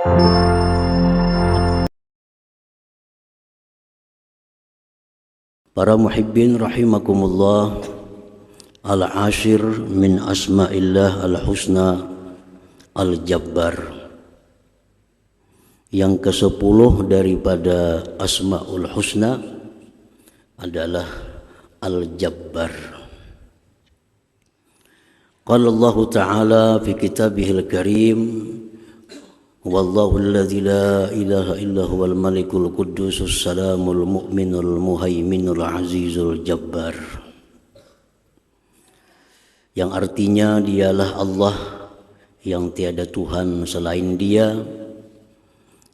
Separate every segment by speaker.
Speaker 1: Para muhibbin rahimakumullah, al-ashir min asma'illah al-husna al-jabbar. Yang ke-10 daripada asma'ul husna adalah al-jabbar. Qala Allah Ta'ala fi kitabihil karim, wallahu alladzi la ilaha illa huwal malikul quddusus salamul mu'minul muhaiminul azizul jabbar. Yang artinya dialah Allah yang tiada Tuhan selain Dia,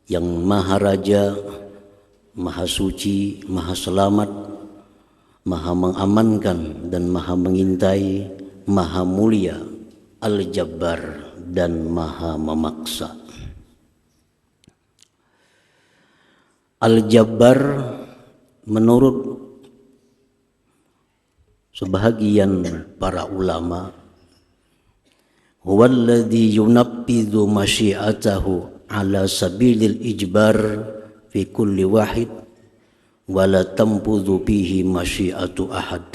Speaker 1: yang maha raja, maha suci, maha selamat, maha mengamankan dan maha mengintai, maha mulia, al-jabbar dan maha memaksa. Al-Jabbar menurut sebahagian para ulama, huwallazi yunaffidhu masyiatahu ala sabilil ijbar fi kulli wahid wa la tanfudhu bihi masyiatu ahad.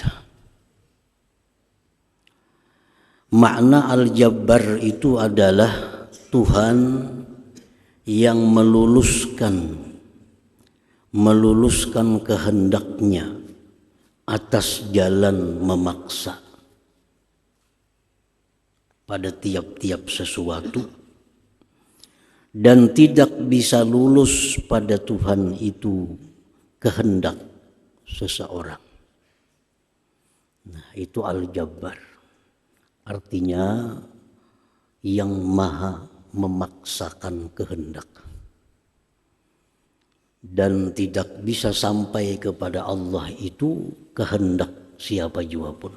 Speaker 1: Makna Al-Jabbar itu adalah Tuhan yang meluluskan kehendaknya atas jalan memaksa pada tiap-tiap sesuatu, dan tidak bisa lulus pada Tuhan itu kehendak seseorang. Nah, itu Al-Jabbar, artinya yang maha memaksakan kehendak. Dan tidak bisa sampai kepada Allah itu kehendak siapa jua pun.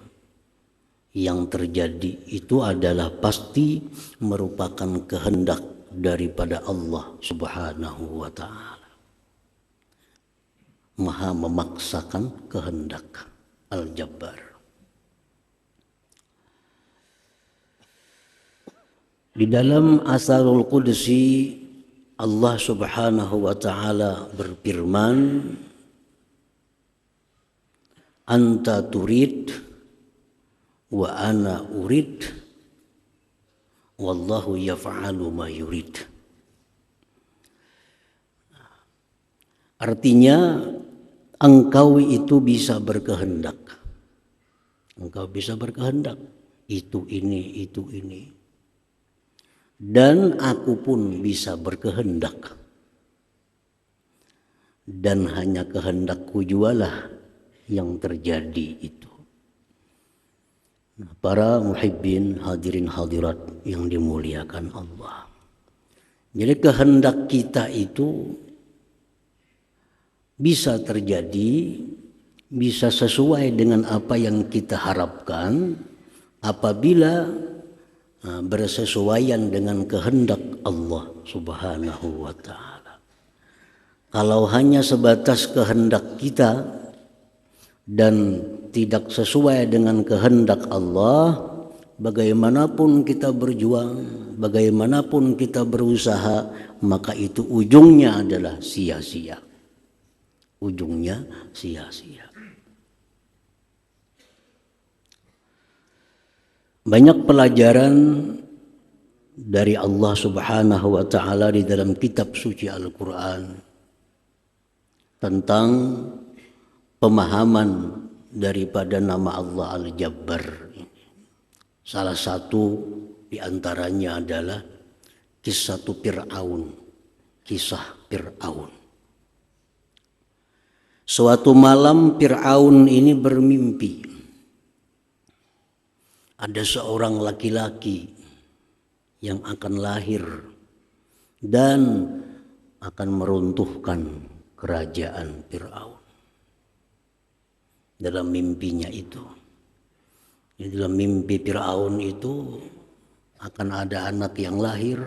Speaker 1: Yang terjadi itu adalah pasti merupakan kehendak daripada Allah Subhanahu wa ta'ala. Maha memaksakan kehendak, Al-Jabbar. Di dalam Asarul Qudsi Allah Subhanahu wa ta'ala berfirman, anta turid wa ana urid wallahu yaf'alu ma yurid. Artinya engkau itu bisa berkehendak. Engkau bisa berkehendak itu ini. Dan aku pun bisa berkehendak, dan hanya kehendakku jualah yang terjadi itu. Nah, para muhibbin hadirin hadirat yang dimuliakan Allah, jadi kehendak kita itu bisa terjadi, bisa sesuai dengan apa yang kita harapkan apabila bersesuaian dengan kehendak Allah Subhanahu wa ta'ala. Kalau hanya sebatas kehendak kita dan tidak sesuai dengan kehendak Allah, bagaimanapun kita berjuang, bagaimanapun kita berusaha, maka itu ujungnya adalah sia-sia. Ujungnya sia-sia. Banyak pelajaran dari Allah Subhanahu wa ta'ala di dalam kitab suci Al-Quran tentang pemahaman daripada nama Allah Al-Jabbar. Salah satu di antaranya adalah kisah Fir'aun. Suatu malam Fir'aun ini bermimpi. Ada seorang laki-laki yang akan lahir dan akan meruntuhkan kerajaan Fir'aun. Dalam mimpinya itu, dalam mimpi Fir'aun itu akan ada anak yang lahir,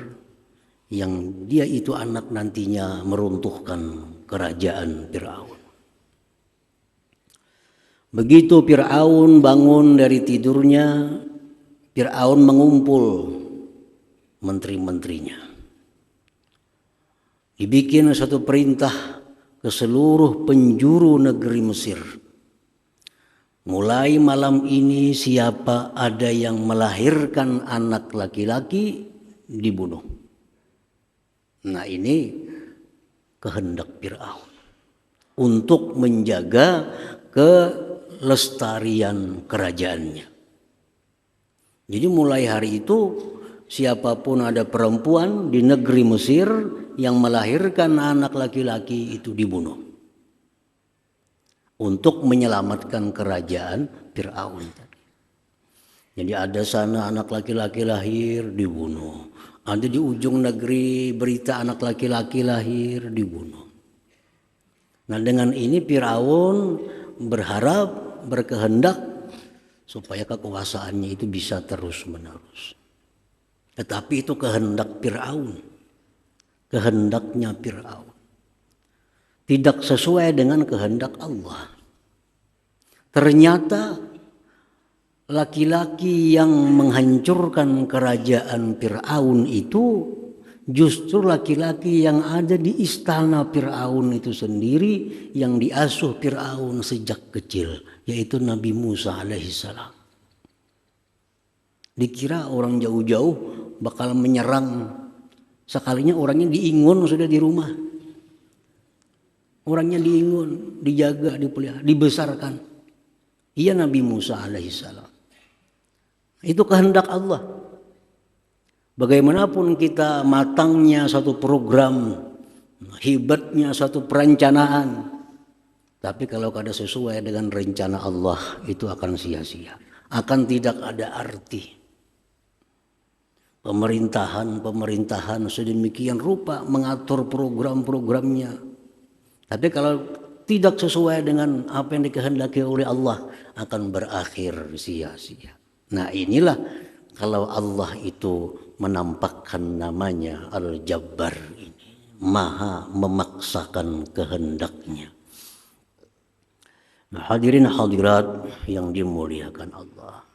Speaker 1: yang dia itu anak nantinya meruntuhkan kerajaan Fir'aun. Begitu Fir'aun bangun dari tidurnya, Fir'aun mengumpul menteri-menterinya. dibikin satu perintah ke seluruh penjuru negeri Mesir. Mulai malam ini siapa ada yang melahirkan anak laki-laki dibunuh. Nah, ini kehendak Fir'aun untuk menjaga kelestarian kerajaannya. Jadi mulai hari itu siapapun ada perempuan di negeri Mesir yang melahirkan anak laki-laki itu dibunuh. Untuk menyelamatkan kerajaan Fir'aun. Jadi ada sana anak laki-laki lahir dibunuh. Ada di ujung negeri berita anak laki-laki lahir dibunuh. Nah, dengan ini Fir'aun berharap, berkehendak supaya kekuasaannya itu bisa terus-menerus. Tetapi itu kehendak Fir'aun. Kehendaknya Fir'aun. Tidak sesuai dengan kehendak Allah. Ternyata laki-laki yang menghancurkan kerajaan Fir'aun itu justru laki-laki yang ada di istana Fir'aun itu sendiri, yang diasuh Fir'aun sejak kecil, yaitu Nabi Musa alaihissalam. Dikira orang jauh-jauh bakal menyerang, sekalinya orangnya diingun sudah di rumah. Orangnya diingun, dijaga, dipelihara, dibesarkan. Iya Nabi Musa alaihissalam. Itu kehendak Allah. Bagaimanapun kita matangnya satu program, hebatnya satu perencanaan, tapi kalau kada sesuai dengan rencana Allah, itu akan sia-sia, akan tidak ada arti. Pemerintahan sedemikian rupa mengatur program-programnya, tapi kalau tidak sesuai dengan apa yang dikehendaki oleh Allah, akan berakhir sia-sia. Nah, inilah kalau Allah itu menampakkan namanya Al-Jabbar ini, maha memaksakan kehendaknya. Nah, hadirin hadirat yang dimuliakan Allah.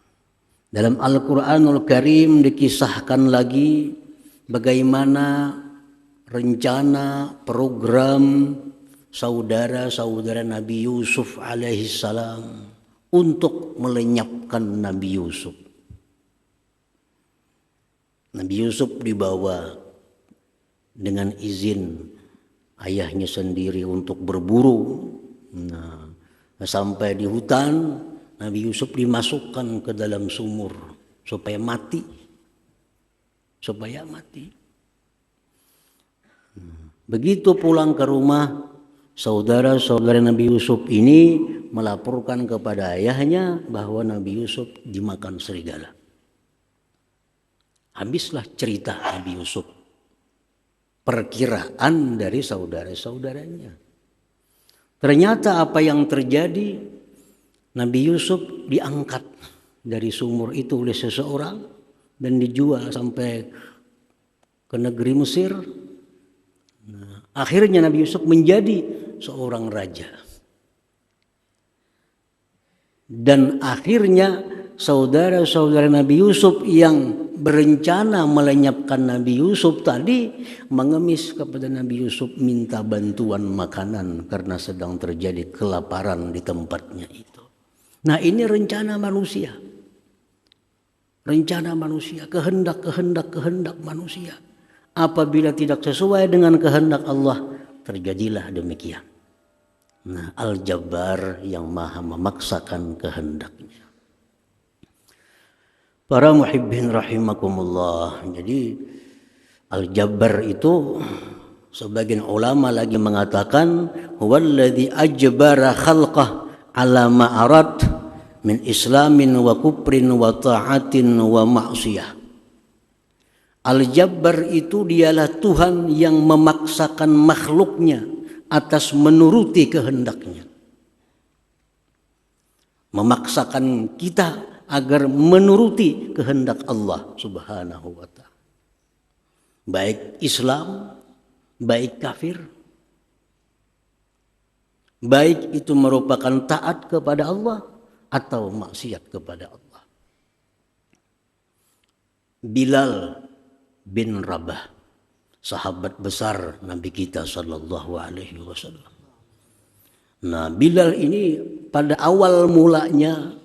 Speaker 1: Dalam Al-Quranul Karim dikisahkan lagi bagaimana rencana program saudara-saudara Nabi Yusuf alaihissalam untuk melenyapkan Nabi Yusuf. Nabi Yusuf dibawa dengan izin ayahnya sendiri untuk berburu. Nah, sampai di hutan, Nabi Yusuf dimasukkan ke dalam sumur supaya mati. Begitu pulang ke rumah, saudara-saudara Nabi Yusuf ini melaporkan kepada ayahnya bahwa Nabi Yusuf dimakan serigala. Habislah cerita Nabi Yusuf. Perkiraan dari saudara-saudaranya. Ternyata apa yang terjadi, Nabi Yusuf diangkat dari sumur itu oleh seseorang dan dijual sampai ke negeri Mesir. Nah, akhirnya Nabi Yusuf menjadi seorang raja. Dan akhirnya saudara-saudara Nabi Yusuf yang berencana melenyapkan Nabi Yusuf tadi mengemis kepada Nabi Yusuf, minta bantuan makanan karena sedang terjadi kelaparan di tempatnya itu. Nah, ini rencana manusia. Rencana manusia, kehendak manusia. Apabila tidak sesuai dengan kehendak Allah, terjadilah demikian. Nah, Al-Jabbar yang maha memaksakan kehendaknya. Para muhibbin rahimakumullah. Jadi Al-Jabbar itu sebagian ulama lagi mengatakan huwallazi ajbara khalqah ala ma arad min islamin wa kufrin wa ta'atin wa ma'siyah. Al-Jabbar itu dialah Tuhan yang memaksakan makhluknya atas menuruti kehendaknya. Memaksakan kita agar menuruti kehendak Allah Subhanahu wa ta'ala. Baik Islam, baik kafir, baik itu merupakan taat kepada Allah atau maksiat kepada Allah. Bilal bin Rabah, sahabat besar Nabi kita sallallahu alaihi wasallam. Nah, Bilal ini pada awal mulanya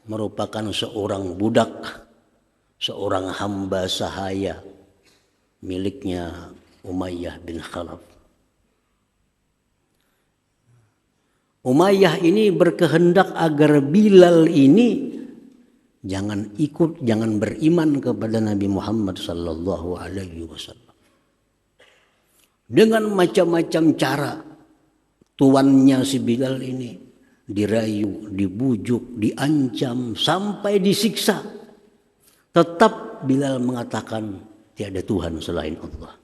Speaker 1: merupakan seorang budak, seorang hamba sahaya miliknya Umayyah bin Khalaf. Umayyah ini berkehendak agar Bilal ini jangan beriman kepada Nabi Muhammad sallallahu alaihi wasallam. Dengan macam-macam cara tuannya si Bilal ini dirayu, dibujuk, diancam sampai disiksa. Tetap Bilal mengatakan tiada Tuhan selain Allah.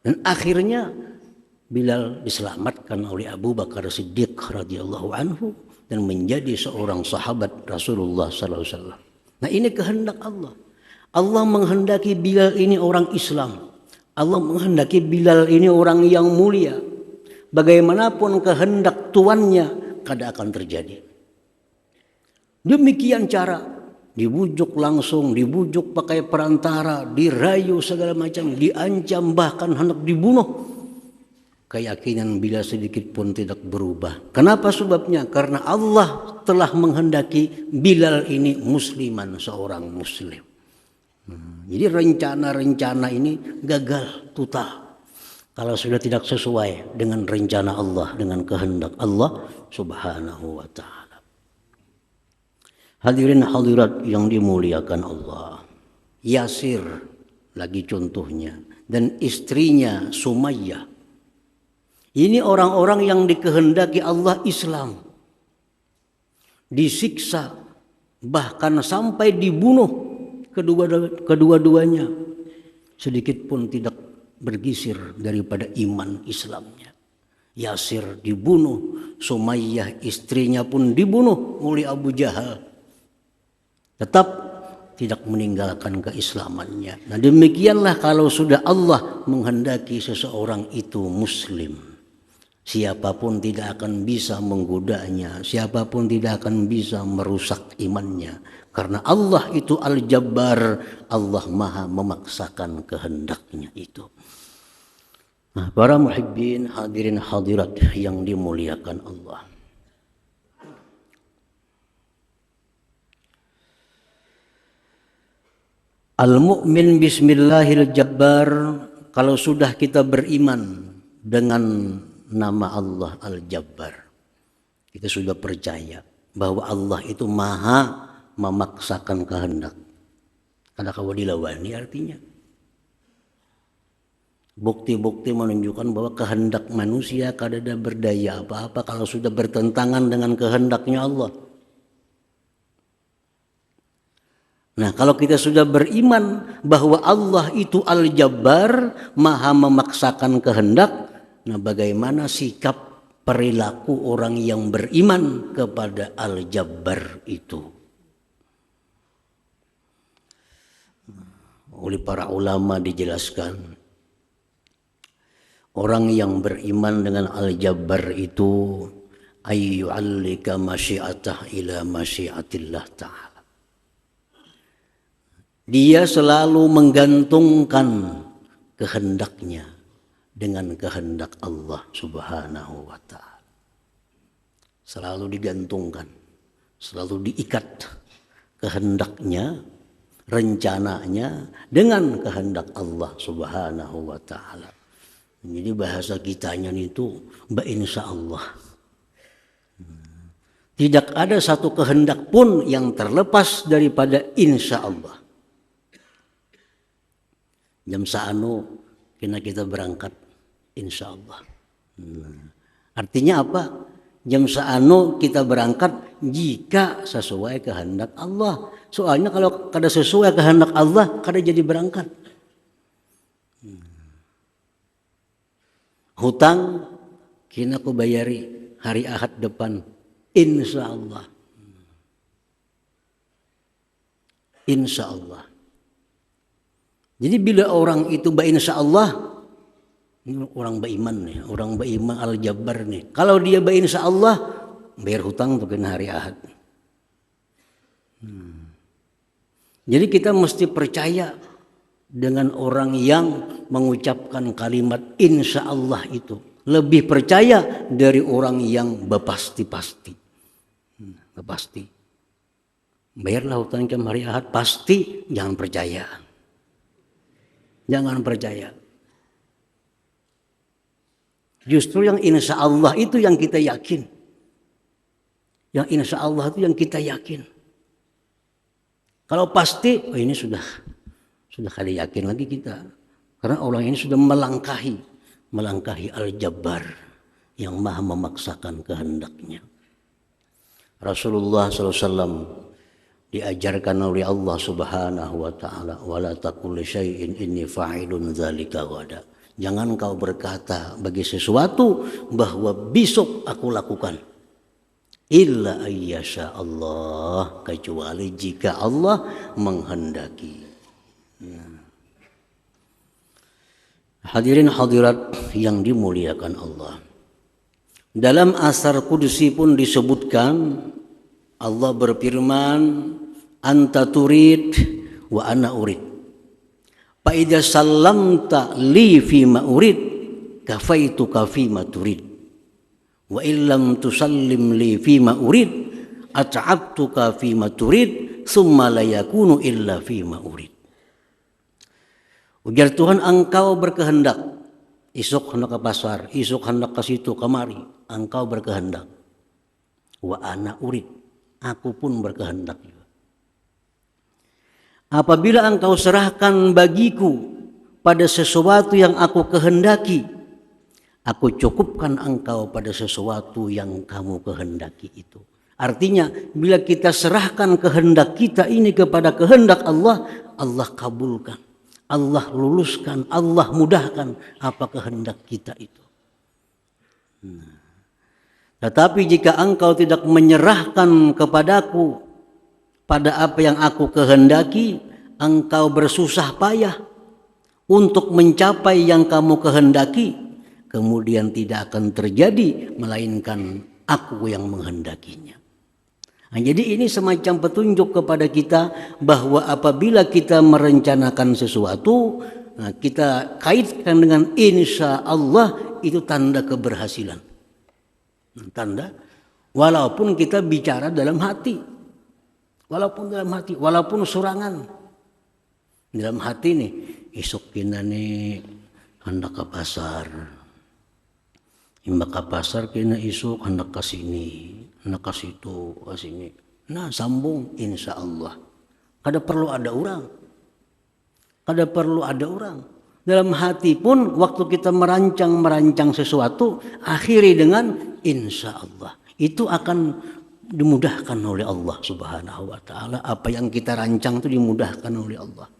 Speaker 1: Dan akhirnya Bilal diselamatkan oleh Abu Bakar Siddiq radhiyallahu anhu dan menjadi seorang sahabat Rasulullah sallallahu alaihi wasallam. Nah, ini kehendak Allah. Allah menghendaki Bilal ini orang Islam. Allah menghendaki Bilal ini orang yang mulia. Bagaimanapun kehendak tuannya kada akan terjadi. Demikian cara dibujuk langsung, dibujuk pakai perantara, dirayu segala macam, diancam bahkan hendak dibunuh. Keyakinan Bilal sedikit pun tidak berubah. Kenapa sebabnya? Karena Allah telah menghendaki Bilal ini musliman, seorang muslim. Jadi rencana-rencana ini gagal total kalau sudah tidak sesuai dengan rencana Allah, dengan kehendak Allah subhanahu wa ta'ala. Hadirin hadirat yang dimuliakan Allah, Yasir lagi contohnya, dan istrinya Sumayyah. Ini orang-orang yang dikehendaki Allah Islam, disiksa bahkan sampai dibunuh kedua-duanya, sedikit pun tidak bergisir daripada iman Islamnya. Yasir dibunuh, Sumayyah istrinya pun dibunuh oleh Abu Jahal, tetap tidak meninggalkan keislamannya. Nah, demikianlah kalau sudah Allah menghendaki seseorang itu muslim, siapapun tidak akan bisa menggodanya, siapapun tidak akan bisa merusak imannya. Karena Allah itu Al-Jabbar, Allah maha memaksakan kehendaknya itu. Nah, para muhibbin, hadirin hadirat yang dimuliakan Allah. Al-mu'min bismillahil jabbar, kalau sudah kita beriman dengan nama Allah Al-Jabbar, kita sudah percaya bahwa Allah itu maha memaksakan kehendak. Kada kawa dilawani artinya. Bukti-bukti menunjukkan bahwa kehendak manusia kada ada berdaya apa-apa kalau sudah bertentangan dengan kehendaknya Allah. Nah, kalau kita sudah beriman bahwa Allah itu Al-Jabbar, maha memaksakan kehendak, nah bagaimana sikap perilaku orang yang beriman kepada Al-Jabbar itu? Oleh para ulama dijelaskan, orang yang beriman dengan Al-Jabbar itu ayyu'allika masyiatah ila masyiatillah ta'ala. Dia selalu menggantungkan kehendaknya dengan kehendak Allah subhanahu wa ta'ala. Selalu digantungkan, selalu diikat kehendaknya, rencananya dengan kehendak Allah subhanahu wa ta'ala. Jadi bahasa kitanya itu insyaallah. Tidak ada satu kehendak pun yang terlepas daripada insyaallah. Jam saanu kena kita berangkat insyaallah. Artinya apa? Jam saanu kita berangkat jika sesuai kehendak Allah. Soalnya kalau kada sesuai kehendak Allah, kada jadi berangkat. Hutang kena ku bayari hari Ahad depan, insyaallah. Insyaallah. Jadi bila orang itu insyaallah, ini orang beriman nih, orang beriman Al-Jabbar nih. Kalau dia insyaallah, bayar hutang tuh kena hari Ahad. Jadi kita mesti percaya dengan orang yang mengucapkan kalimat insya Allah itu. Lebih percaya dari orang yang berpasti-pasti. Pasti. Bayarlah hutang kamu hari Ahad, pasti jangan percaya. Jangan percaya. Justru yang insya Allah itu yang kita yakin. Yang insya Allah itu yang kita yakin. Kalau pasti, oh ini sudah kali yakin lagi kita. Karena orang ini sudah melangkahi Al-Jabbar yang maha memaksakan kehendaknya. Rasulullah SAW diajarkan oleh Allah Subhanahu wa taala, wala taqul syai'in inni fa'ilun dzalika ghada. Jangan kau berkata bagi sesuatu bahwa besok aku lakukan. Illa ayyasha Allah, kecuali jika Allah menghendaki. Hadirin hadirat yang dimuliakan Allah. Dalam asar kudusi pun disebutkan Allah berfirman, anta turid wa ana urid. Fa idza sallamta li fi ma urid kafaituka fi ma turid. Wa illam tusallim li fi ma urid at'abtuka fi ma turid summa la yakunu illa fi ma urid. Ujar Tuhan, engkau berkehendak esok hendak ke pasar, esok hendak ke situ kemari, engkau berkehendak. Wa ana urid, aku pun berkehendak juga. Apabila engkau serahkan bagiku pada sesuatu yang aku kehendaki, aku cukupkan engkau pada sesuatu yang kamu kehendaki itu. Artinya bila kita serahkan kehendak kita ini kepada kehendak Allah, Allah kabulkan. Allah luluskan, Allah mudahkan apa kehendak kita itu. Tetapi jika engkau tidak menyerahkan kepadaku pada apa yang aku kehendaki, engkau bersusah payah untuk mencapai yang kamu kehendaki, kemudian tidak akan terjadi melainkan aku yang menghendakinya. Nah, jadi ini semacam petunjuk kepada kita bahwa apabila kita merencanakan sesuatu, nah, kita kaitkan dengan insya Allah, itu tanda keberhasilan. Tanda, walaupun kita bicara dalam hati, walaupun surangan dalam hati nih, esok kita nih hendak ke pasar, imbak ke pasar kena esok hendak ke sini. Nak ke situ, ke sini. Nah, sambung insya Allah. Kada perlu ada orang. Dalam hati pun waktu kita merancang sesuatu, akhiri dengan insya Allah. Itu akan dimudahkan oleh Allah Subhanahu wa taala. Apa yang kita rancang itu dimudahkan oleh Allah.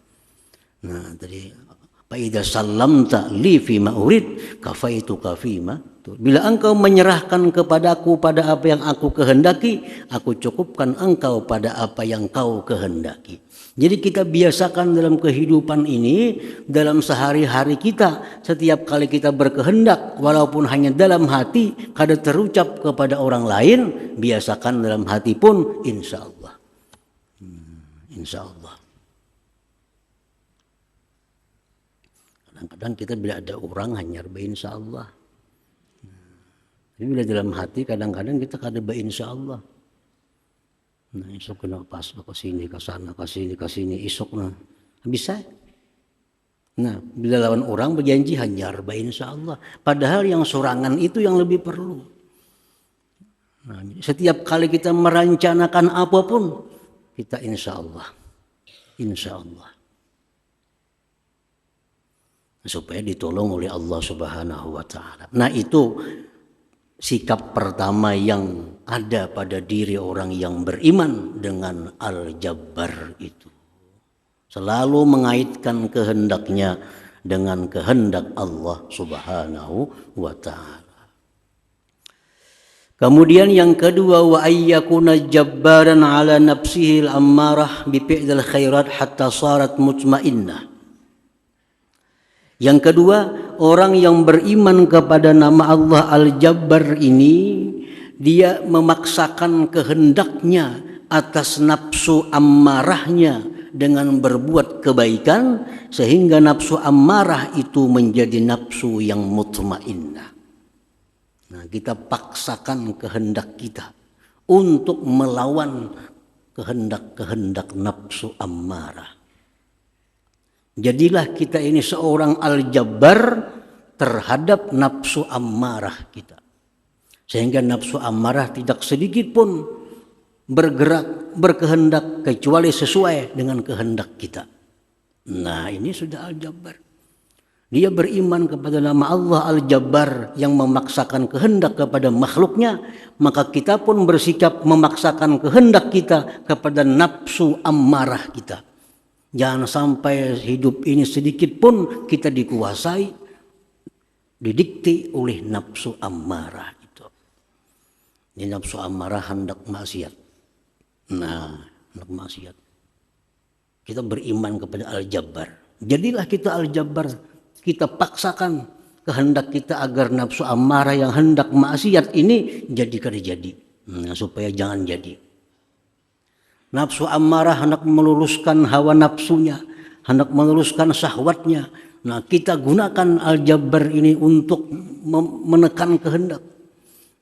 Speaker 1: Nah, tadi fa idza sallamta li fi ma urid kafaituka fi ma. Bila engkau menyerahkan kepadaku pada apa yang aku kehendaki, aku cukupkan engkau pada apa yang kau kehendaki. Jadi kita biasakan dalam kehidupan ini, dalam sehari-hari kita, setiap kali kita berkehendak, walaupun hanya dalam hati, kada terucap kepada orang lain, biasakan dalam hati pun insya Allah. Insya Allah. Kadang-kadang kita bila ada orang hanya insya Allah. Jadi bila dalam hati kadang-kadang kita kada insya Allah. Nah, esok kena pas ke sini, ke sana, ke sini, esok nah. Bisa. Nah, bila lawan orang berjanji hanya insya Allah. Padahal yang sorangan itu yang lebih perlu. Nah, setiap kali kita merencanakan apapun, kita insya Allah. Insya Allah. Supaya ditolong oleh Allah Subhanahu wa taala. Nah, itu sikap pertama yang ada pada diri orang yang beriman dengan Al-Jabbar itu. Selalu mengaitkan kehendaknya dengan kehendak Allah Subhanahu wa ta'ala. Kemudian yang kedua, wa ayyakuna jabbaran ala nafsihi al-ammarah bi fi'lil khairat hatta sarat mutmainnah. Yang kedua, orang yang beriman kepada nama Allah Al-Jabbar ini, dia memaksakan kehendaknya atas nafsu ammarahnya dengan berbuat kebaikan sehingga nafsu ammarah itu menjadi nafsu yang mutmainnah. Nah, kita paksakan kehendak kita untuk melawan kehendak-kehendak nafsu ammarah. Jadilah kita ini seorang al-jabbar terhadap nafsu ammarah kita. Sehingga nafsu ammarah tidak sedikit pun bergerak, berkehendak kecuali sesuai dengan kehendak kita. Nah, ini sudah al-jabbar. Dia beriman kepada nama Allah al-jabbar yang memaksakan kehendak kepada makhluknya, maka kita pun bersikap memaksakan kehendak kita kepada nafsu ammarah kita. Jangan sampai hidup ini sedikit pun kita dikuasai, didikte oleh nafsu ammarah itu. Ini nafsu ammarah hendak maksiat. Nah, hendak maksiat. Kita beriman kepada al-jabbar. Jadilah kita al-jabbar. Kita paksakan kehendak kita agar nafsu ammarah yang hendak maksiat ini jadi kada jadi. Nah, supaya jangan jadi. Nafsu ammarah hendak meluluskan hawa nafsunya, hendak meluluskan syahwatnya. Nah, kita gunakan al-jabbar ini untuk menekan kehendak,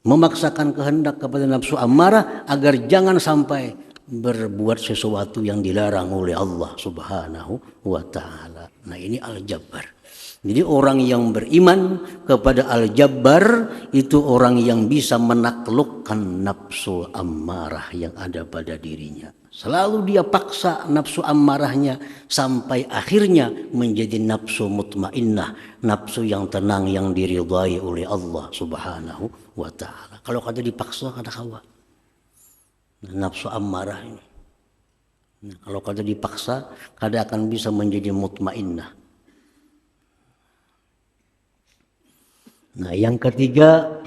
Speaker 1: memaksakan kehendak kepada nafsu ammarah agar jangan sampai berbuat sesuatu yang dilarang oleh Allah Subhanahu wa taala. Nah, ini al-jabbar. Jadi orang yang beriman kepada al-jabbar itu orang yang bisa menaklukkan nafsu ammarah yang ada pada dirinya. Selalu dia paksa nafsu ammarahnya sampai akhirnya menjadi nafsu mutmainnah, nafsu yang tenang yang diridhai oleh Allah Subhanahu wa taala. Kalau kada dipaksa kada hawa. Nafsu ammarah ini. Nah, kalau kada dipaksa kada akan bisa menjadi mutmainnah. Nah, yang ketiga,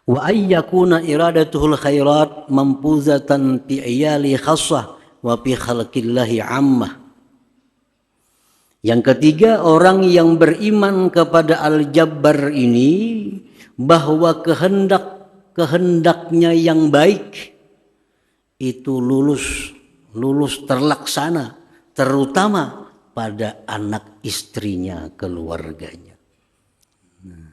Speaker 1: wa ayyakuna iradatuhul khairat mampuzatan fi iyali khassah wa fi khalqillahi ammah. Yang ketiga, orang yang beriman kepada al-jabbar ini bahwa kehendaknya yang baik itu lulus terlaksana, terutama pada anak istrinya, keluarganya. Nah,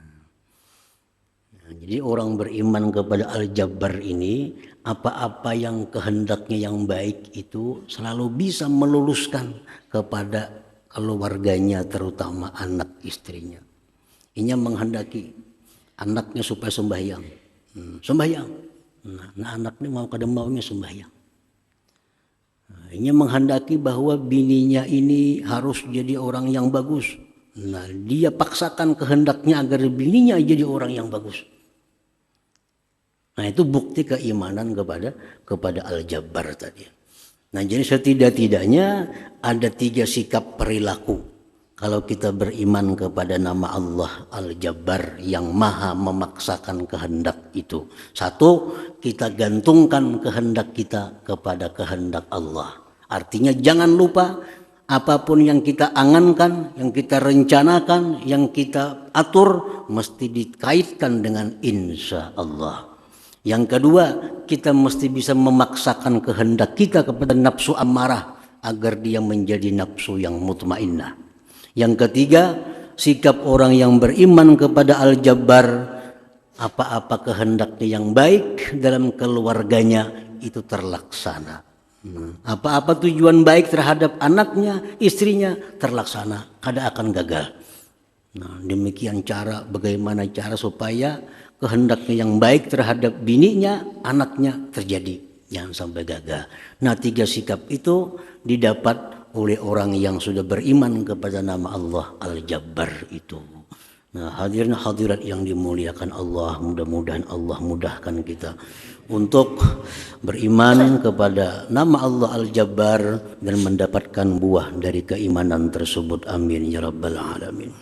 Speaker 1: jadi orang beriman kepada al-jabbar ini, apa-apa yang kehendaknya yang baik itu selalu bisa meluluskan kepada keluarganya, terutama anak istrinya. Ini menghendaki anaknya supaya sembahyang. Sembahyang. Nah, anaknya mau kada maunya sembahyang. Ini menghendaki bahwa bininya ini harus jadi orang yang bagus. Nah, dia paksakan kehendaknya agar bininya jadi orang yang bagus. Nah, itu bukti keimanan kepada al-jabbar tadi. Nah, jadi setidak-tidaknya ada 3 sikap perilaku kalau kita beriman kepada nama Allah al-jabbar yang maha memaksakan kehendak itu. 1, kita gantungkan kehendak kita kepada kehendak Allah. Artinya jangan lupa apapun yang kita angankan, yang kita rencanakan, yang kita atur mesti dikaitkan dengan insya Allah. Yang kedua, kita mesti bisa memaksakan kehendak kita kepada nafsu ammarah agar dia menjadi nafsu yang mutmainnah. Yang ketiga, sikap orang yang beriman kepada al-jabbar, apa-apa kehendaknya yang baik dalam keluarganya itu terlaksana. Apa-apa tujuan baik terhadap anaknya, istrinya terlaksana, kada akan gagal. Nah, demikian cara, bagaimana cara supaya kehendaknya yang baik terhadap bininya, anaknya terjadi, jangan sampai gagal. Nah, 3 sikap itu didapat oleh orang yang sudah beriman kepada nama Allah al-jabbar itu. Nah, hadirin hadirat yang dimuliakan Allah, mudah-mudahan Allah mudahkan kita untuk beriman kepada nama Allah al-jabbar dan mendapatkan buah dari keimanan tersebut. Amin ya rabbal alamin.